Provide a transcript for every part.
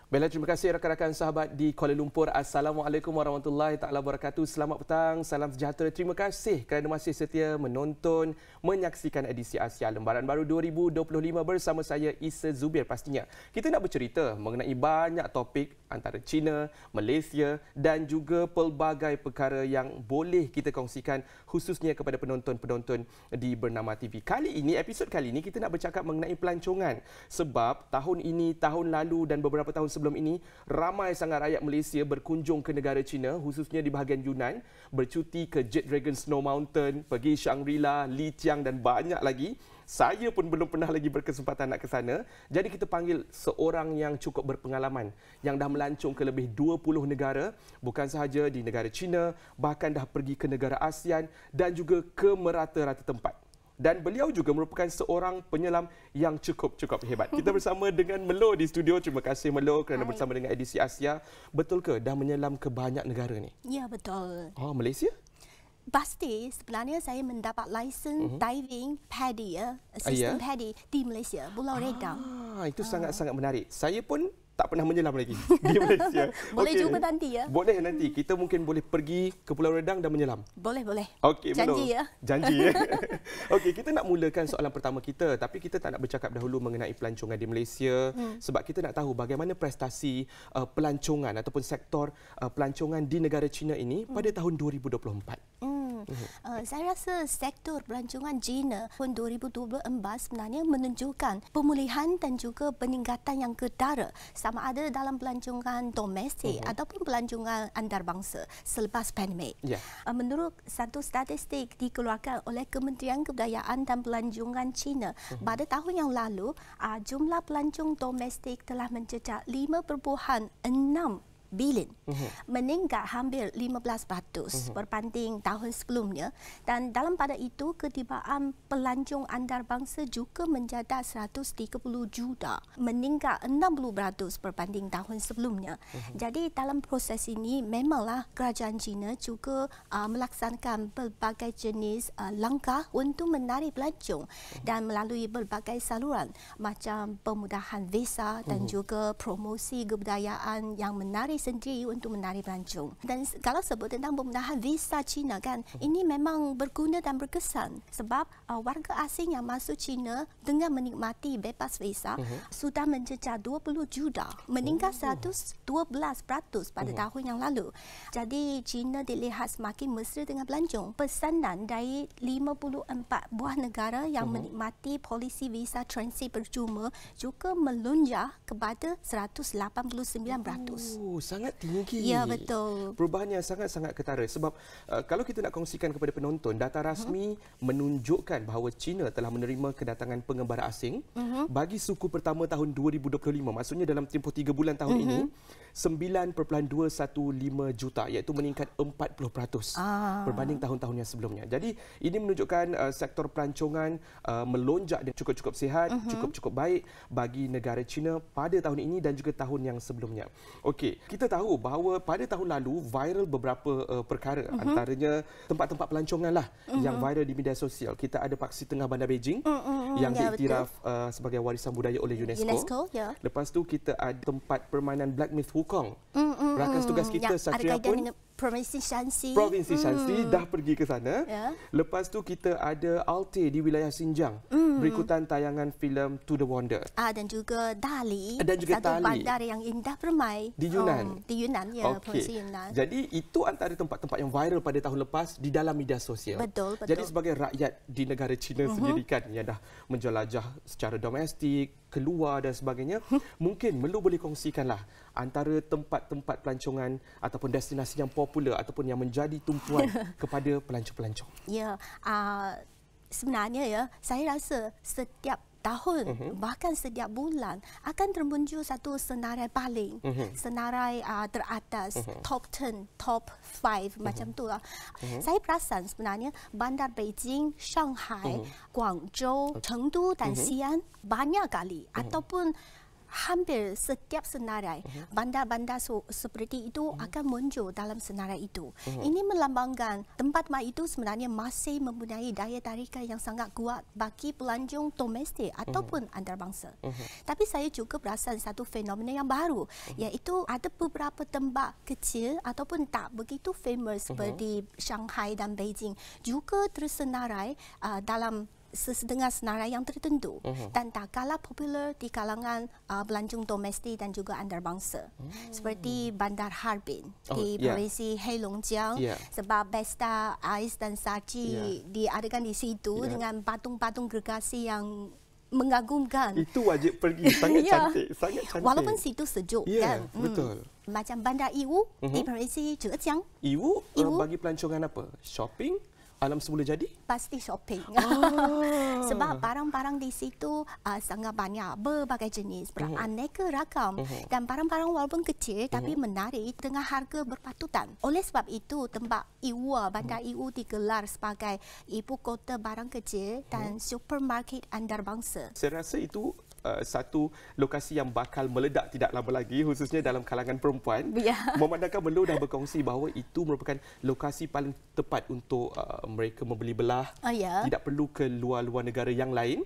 Baiklah, terima kasih rakan-rakan sahabat di Kuala Lumpur. Assalamualaikum warahmatullahi taala wabarakatuh. Selamat petang, salam sejahtera. Terima kasih kerana masih setia menonton, menyaksikan edisi Asia Lembaran Baru 2025 bersama saya Isa Zubir pastinya. Kita nak bercerita mengenai banyak topik antara China, Malaysia dan juga pelbagai perkara yang boleh kita kongsikan khususnya kepada penonton-penonton di Bernama TV. Episod kali ini kita nak bercakap mengenai pelancongan sebab tahun ini, tahun lalu dan beberapa tahun sebelum ini ramai sangat rakyat Malaysia berkunjung ke negara China khususnya di bahagian Yunnan, bercuti ke Jade Dragon Snow Mountain, pergi Shangri-La, Lijiang dan banyak lagi. Saya pun belum pernah lagi berkesempatan nak ke sana. Jadi kita panggil seorang yang cukup berpengalaman yang dah melancong ke lebih 20 negara, bukan sahaja di negara China, bahkan dah pergi ke negara ASEAN dan juga ke merata-rata tempat. Dan beliau juga merupakan seorang penyelam yang cukup hebat. Kita bersama dengan Melo di studio. Terima kasih Melo kerana bersama dengan edisi Asia. Betul ke dah menyelam ke banyak negara ni? Ya, betul. Oh, Malaysia? Pasti sebenarnya saya mendapat lesen diving PADI sistem PADI di Malaysia, Pulau Redang. Itu sangat-sangat menarik. Saya pun tak pernah menyelam lagi di Malaysia. Boleh juga nanti ya. Boleh nanti. Kita mungkin boleh pergi ke Pulau Redang dan menyelam. Boleh. Okey, janji ya. Janji ya. Okey, kita nak mulakan soalan pertama kita, tapi kita tak nak bercakap dahulu mengenai pelancongan di Malaysia sebab kita nak tahu bagaimana prestasi pelancongan ataupun sektor pelancongan di negara China ini pada tahun 2024. Saya rasa sektor pelancongan China tahun 2024 sebenarnya menunjukkan pemulihan dan juga peningkatan yang ketara sama ada dalam pelancongan domestik ataupun pelancongan antarabangsa selepas pandemik. Menurut satu statistik dikeluarkan oleh Kementerian Kebudayaan dan Pelancongan China, pada tahun yang lalu jumlah pelancong domestik telah mencecah 5.6 bilion, meningkat hampir 15% berbanding tahun sebelumnya, dan dalam pada itu ketibaan pelancong antarabangsa juga mencatat 130 juta, meningkat 60% berbanding tahun sebelumnya. Jadi dalam proses ini memanglah kerajaan China juga melaksanakan pelbagai jenis langkah untuk menarik pelancong dan melalui pelbagai saluran macam pemudahan visa dan juga promosi kebudayaan yang menarik sendiri untuk menarik pelancong. Dan kalau sebut tentang pemudahan visa China kan, ini memang berguna dan berkesan sebab warga asing yang masuk China dengan menikmati bebas visa sudah mencecah 20 juta, meningkat 112% pada tahun yang lalu. Jadi China dilihat semakin mesra dengan pelancong. Pesanan dari 54 buah negara yang menikmati polisi visa transit percuma juga melonjak kepada 189%. Sangat tinggi. Ya, betul. Perubahannya sangat-sangat ketara sebab kalau kita nak kongsikan kepada penonton, data rasmi menunjukkan bahawa China telah menerima kedatangan pengembara asing bagi suku pertama tahun 2025. Maksudnya dalam tempoh 3 bulan tahun ini 9.215 juta, iaitu meningkat 40% berbanding tahun-tahun yang sebelumnya. Jadi ini menunjukkan sektor pelancongan melonjak dan cukup sihat, cukup baik bagi negara China pada tahun ini dan juga tahun yang sebelumnya. Okey, kita tahu bahawa pada tahun lalu viral beberapa perkara, antaranya tempat-tempat pelancongan lah yang viral di media sosial. Kita ada Paksi Tengah Bandar Beijing yang diiktiraf sebagai warisan budaya oleh UNESCO. Lepas tu kita ada tempat permainan Black Myth Wukong. Rakan tugas kita Satria pun Provinsi Shanxi dah pergi ke sana. Lepas tu kita ada Alte di wilayah Xinjiang, berikutan tayangan filem To The Wonder. Dan juga Dali, satu bandar yang indah permai di Yunnan. Di Yunnan, ya, Provinsi Yunnan. Jadi itu antara tempat-tempat yang viral pada tahun lepas di dalam media sosial. Betul. Jadi sebagai rakyat di negara China sendiri kan yang dah menjelajah secara domestik, keluar dan sebagainya, mungkin Melo boleh kongsikanlah antara tempat-tempat pelancongan ataupun destinasi yang popular ataupun yang menjadi tumpuan kepada pelancong-pelancong. Ya, sebenarnya ya, saya rasa setiap tahun bahkan setiap bulan akan termuncul satu senarai paling, senarai teratas, top 10, top 5 macam itulah. Saya perasan sebenarnya bandar Beijing, Shanghai, Guangzhou, Chengdu dan Xi'an banyak kali ataupun hampir setiap senarai bandar-bandar seperti itu akan muncul dalam senarai itu. Ini melambangkan tempat itu sebenarnya masih mempunyai daya tarikan yang sangat kuat bagi pelancong domestik ataupun antarabangsa. Tapi saya juga perasan satu fenomena yang baru, iaitu ada beberapa tempat kecil ataupun tak begitu famous seperti Shanghai dan Beijing juga tersenarai dalam sesetengah senarai yang tertentu dan tak kalah popular di kalangan pelancong domestik dan juga antarabangsa. Seperti Bandar Harbin di provinsi Heilongjiang, sebab pesta ais dan saji diadakan di situ dengan patung-patung gergasi yang mengagumkan. Itu wajib pergi, sangat cantik, sangat cantik. Walaupun situ sejuk kan. Betul. Macam Bandar Yiwu di provinsi Zhejiang. Yiwu bagi pelancongan apa? Shopping? Alam semula jadi? Pasti shopping. Sebab barang-barang di situ sangat banyak, berbagai jenis, beraneka ragam. Dan barang-barang walaupun kecil tapi menarik dengan harga berpatutan. Oleh sebab itu, tempat Yiwu, Bandar Yiwu digelar sebagai ibu kota barang kecil dan supermarket antarabangsa. Saya rasa itu satu lokasi yang bakal meledak tidak lama lagi, khususnya dalam kalangan perempuan. Memandangkan Melo dah berkongsi bahawa itu merupakan lokasi paling tepat untuk mereka membeli belah. Tidak perlu ke luar-luar negara yang lain.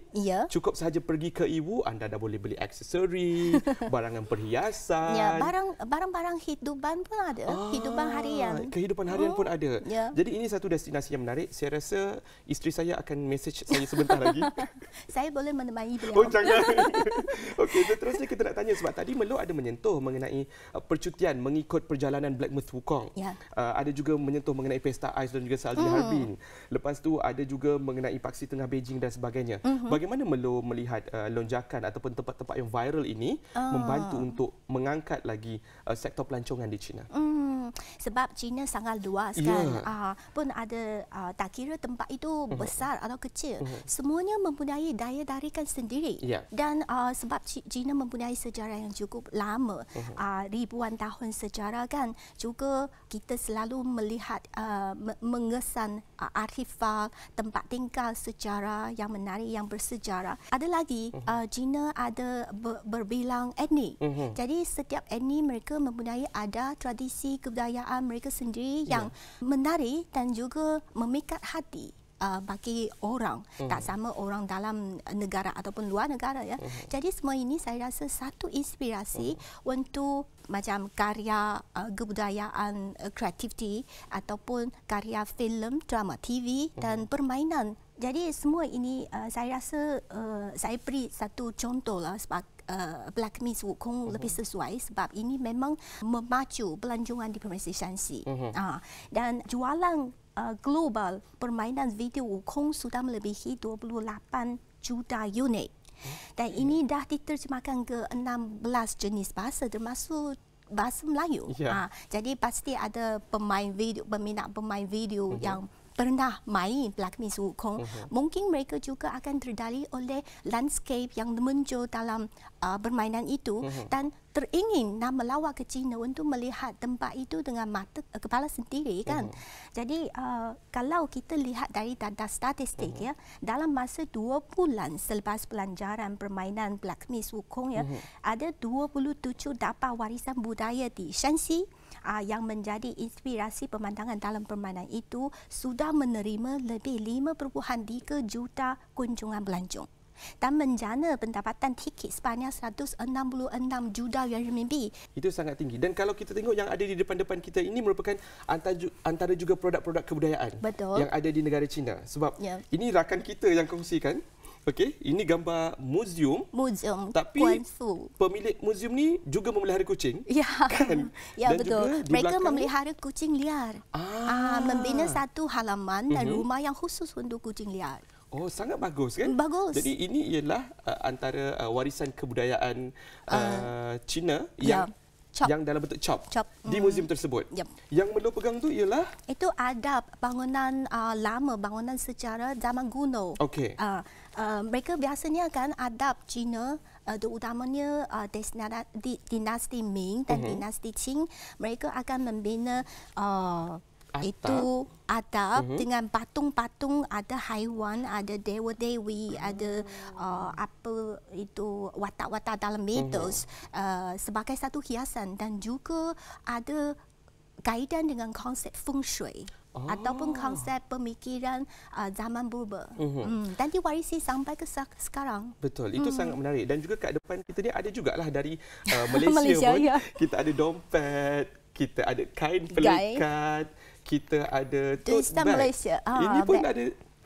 Cukup sahaja pergi ke Yiwu, anda dah boleh beli aksesori, barangan perhiasan. Barang-barang hidupan pun ada. Hidupan harian. Kehidupan harian pun ada. Jadi ini satu destinasi yang menarik. Saya rasa isteri saya akan mesej saya sebentar lagi. Saya boleh menemani beliau. Oh, jangan. Okey, seterusnya kita nak tanya sebab tadi Melo ada menyentuh mengenai percutian mengikut perjalanan Blackmouth Wukong. Ada juga menyentuh mengenai pesta ais dan juga salji Harbin. Lepas tu ada juga mengenai Paksi Tengah Beijing dan sebagainya. Bagaimana Melo melihat lonjakan ataupun tempat-tempat yang viral ini membantu untuk mengangkat lagi sektor pelancongan di China? Sebab China sangat luas kan. Pun ada tak kira tempat itu besar atau kecil, semuanya mempunyai daya tarikan sendiri. Dan sebab China mempunyai sejarah yang cukup lama, ribuan tahun sejarah kan, juga kita selalu melihat mengesan artifak tempat tinggal sejarah yang menarik, yang bersejarah. Ada lagi China ada berbilang etnik. Jadi setiap etnik mereka mempunyai ada tradisi kebudayaan mereka sendiri yang menarik dan juga memikat hati bagi orang, tak sama orang dalam negara ataupun luar negara ya. Jadi semua ini saya rasa satu inspirasi untuk macam karya kebudayaan kreativiti ataupun karya filem, drama TV dan permainan. Jadi semua ini saya rasa saya beri satu contoh lah sebab Blackmouth Wukong lebih sesuai sebab ini memang memacu pelancongan di provinsi Shanxi. Dan jualan global permainan video Wukong sudah melebihi 28 juta unit. Dan ini dah diterjemahkan ke 16 jenis bahasa termasuk bahasa Melayu. Jadi pasti ada peminat pemain video yang pernah main Blackmouth Wukong. Mungkin mereka juga akan terdali oleh landscape yang muncul dalam permainan itu dan teringin nak melawat ke China untuk melihat tempat itu dengan mata kepala sendiri kan. Jadi kalau kita lihat dari data statistik ya, dalam masa 2 bulan selepas pelancaran permainan Blackmouth Wukong ya, ada 27 dapat warisan budaya di Shanxi yang menjadi inspirasi pemandangan dalam permainan itu sudah menerima lebih 5.3 juta kunjungan pelancong dan menjana pendapatan tiket sebanyak 166 juta yuan renminbi. Itu sangat tinggi. Dan kalau kita tengok yang ada di depan-depan kita ini merupakan antara juga produk-produk kebudayaan yang ada di negara China. Sebab ini rakan kita yang kongsikan. Okey, ini gambar museum. Tapi pemilik museum ni juga memelihara kucing. Kan? Ya, dan betul. Mereka memelihara kucing liar. Membina satu halaman dan rumah yang khusus untuk kucing liar. Oh, sangat bagus kan? Bagus. Jadi ini ialah antara warisan kebudayaan China yang dalam bentuk chop. Di museum tersebut. Yang Melo pegang tu ialah? Itu adab bangunan lama, bangunan sejarah zaman kuno. Okey. Mereka biasanya kan adab China terutamanya dinasti Ming dan dinasti Qing, mereka akan membina Itu atap dengan patung-patung, ada haiwan, ada dewa-dewi, ada apa itu watak-watak dalam mitos sebagai satu hiasan, dan juga ada kaitan dengan konsep feng shui. Ataupun konsep pemikiran zaman purba. Dan diwarisi sampai ke sekarang. Betul, itu sangat menarik. Dan juga kat depan kita ni ada jugalah dari Malaysia pun. Ya. Kita ada dompet, kita ada kain pelikat, kita ada tote bag. Malaysia. Ini pun ada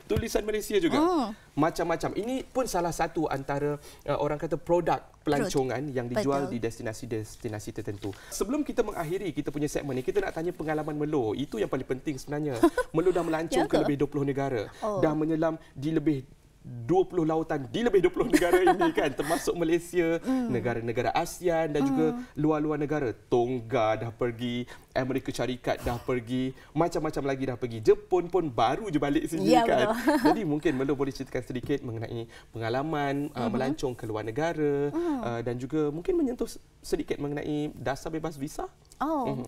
tulisan Malaysia juga. Macam-macam. Ini pun salah satu antara orang kata produk pelancongan yang dijual di destinasi-destinasi tertentu. Sebelum kita mengakhiri kita punya segmen ni, kita nak tanya pengalaman Melo. Itu yang paling penting sebenarnya. Melo dah melancong ke lebih 20 negara. Dah menyelam di lebih 20 lautan di lebih 20 negara ini kan, termasuk Malaysia, negara-negara ASEAN dan juga luar-luar negara. Tonga dah pergi, Amerika Syarikat dah pergi, macam-macam lagi dah pergi. Jepun pun baru je balik sini kan. Jadi mungkin Melo boleh ceritakan sedikit mengenai pengalaman melancong ke luar negara dan juga mungkin menyentuh sedikit mengenai dasar bebas visa.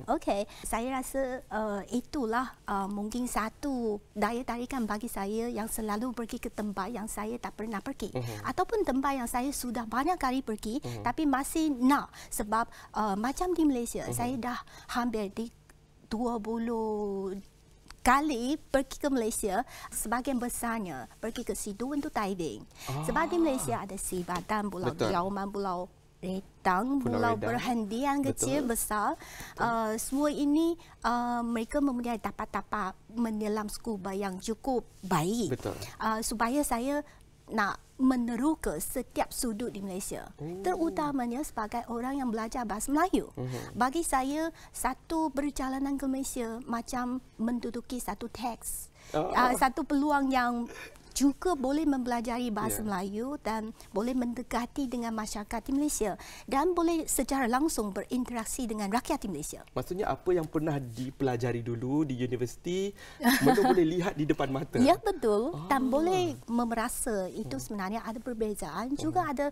Okey. Saya rasa itulah mungkin satu daya tarikan bagi saya yang selalu pergi ke tempat yang saya tak pernah pergi. Ataupun tempat yang saya sudah banyak kali pergi tapi masih nak. Sebab macam di Malaysia, saya dah hampir di 20 kali pergi ke Malaysia, sebahagian besarnya pergi ke situ untuk diving. Sebab di Malaysia ada Sibatan, Pulau Diauman, Pulau Retang, pulau perhentian kecil besar. Semua ini mereka mempunyai tapak-tapak menyelam scuba yang cukup baik. Supaya saya nak meneroka setiap sudut di Malaysia. Terutamanya sebagai orang yang belajar bahasa Melayu. Bagi saya, satu perjalanan ke Malaysia macam menduduki satu teks. Satu peluang yang juga boleh mempelajari bahasa Melayu dan boleh mendekati dengan masyarakat di Malaysia dan boleh secara langsung berinteraksi dengan rakyat di Malaysia. Maksudnya apa yang pernah dipelajari dulu di universiti, Melo boleh lihat di depan mata. Ya, betul. Dan boleh merasa itu sebenarnya ada perbezaan, juga ada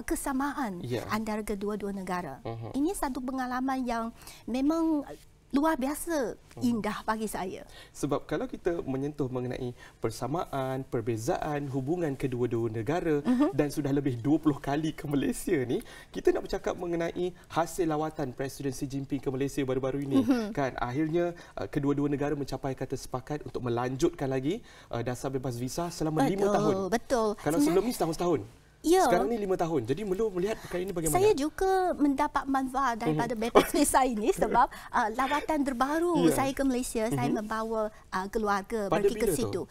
kesamaan antara kedua-dua negara. Ini satu pengalaman yang memang luar biasa indah bagi saya. Sebab kalau kita menyentuh mengenai persamaan, perbezaan hubungan kedua-dua negara dan sudah lebih 20 kali ke Malaysia ni, kita nak bercakap mengenai hasil lawatan Presiden Xi Jinping ke Malaysia baru-baru ini. Kan akhirnya kedua-dua negara mencapai kata sepakat untuk melanjutkan lagi dasar bebas visa selama 5 tahun. Betul. Kalau sebelum ni setahun-setahun. Sekarang ni 5 tahun. Jadi Melo melihat perkara ini bagaimana? Saya juga mendapat manfaat daripada bebas visa ini sebab lawatan terbaru saya ke Malaysia, saya membawa keluarga pergi ke situ.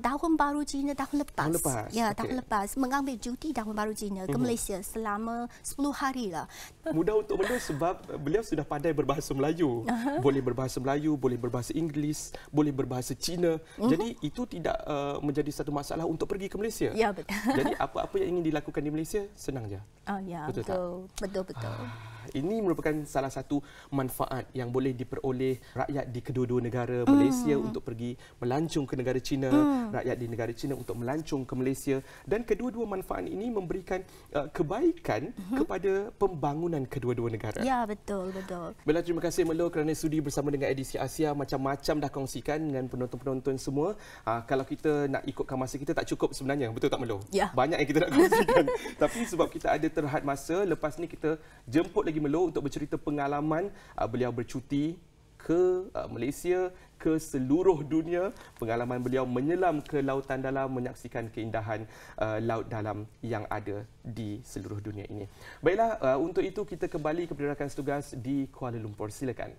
Tahun baru Cina tahun lepas. Tahun lepas. Mengambil cuti tahun baru Cina ke Malaysia selama 10 hari lah. Mudah untuk Melo sebab beliau sudah pandai berbahasa Melayu. Boleh berbahasa Melayu, boleh berbahasa Inggeris, boleh berbahasa Cina. Jadi itu tidak menjadi satu masalah untuk pergi ke Malaysia. Ya, betul. Jadi apa-apa yang ingin dilakukan di Malaysia senang je. Betul. Ini merupakan salah satu manfaat yang boleh diperoleh rakyat di kedua-dua negara. Malaysia untuk pergi melancong ke negara China, rakyat di negara China untuk melancong ke Malaysia, dan kedua-dua manfaat ini memberikan kebaikan kepada pembangunan kedua-dua negara. Ya, betul. Bella, terima kasih Melo kerana sudi bersama dengan edisi Asia. Macam-macam dah kongsikan dengan penonton-penonton semua. Kalau kita nak ikutkan masa kita tak cukup sebenarnya, betul tak Melo? Ya. Banyak yang kita nak kongsikan. Tapi sebab kita ada terhad masa, lepas ni kita jemput lagi Melo untuk bercerita pengalaman beliau bercuti ke Malaysia, ke seluruh dunia, pengalaman beliau menyelam ke lautan dalam, menyaksikan keindahan laut dalam yang ada di seluruh dunia ini. Baiklah, untuk itu kita kembali kepada rakan setugas di Kuala Lumpur. Silakan.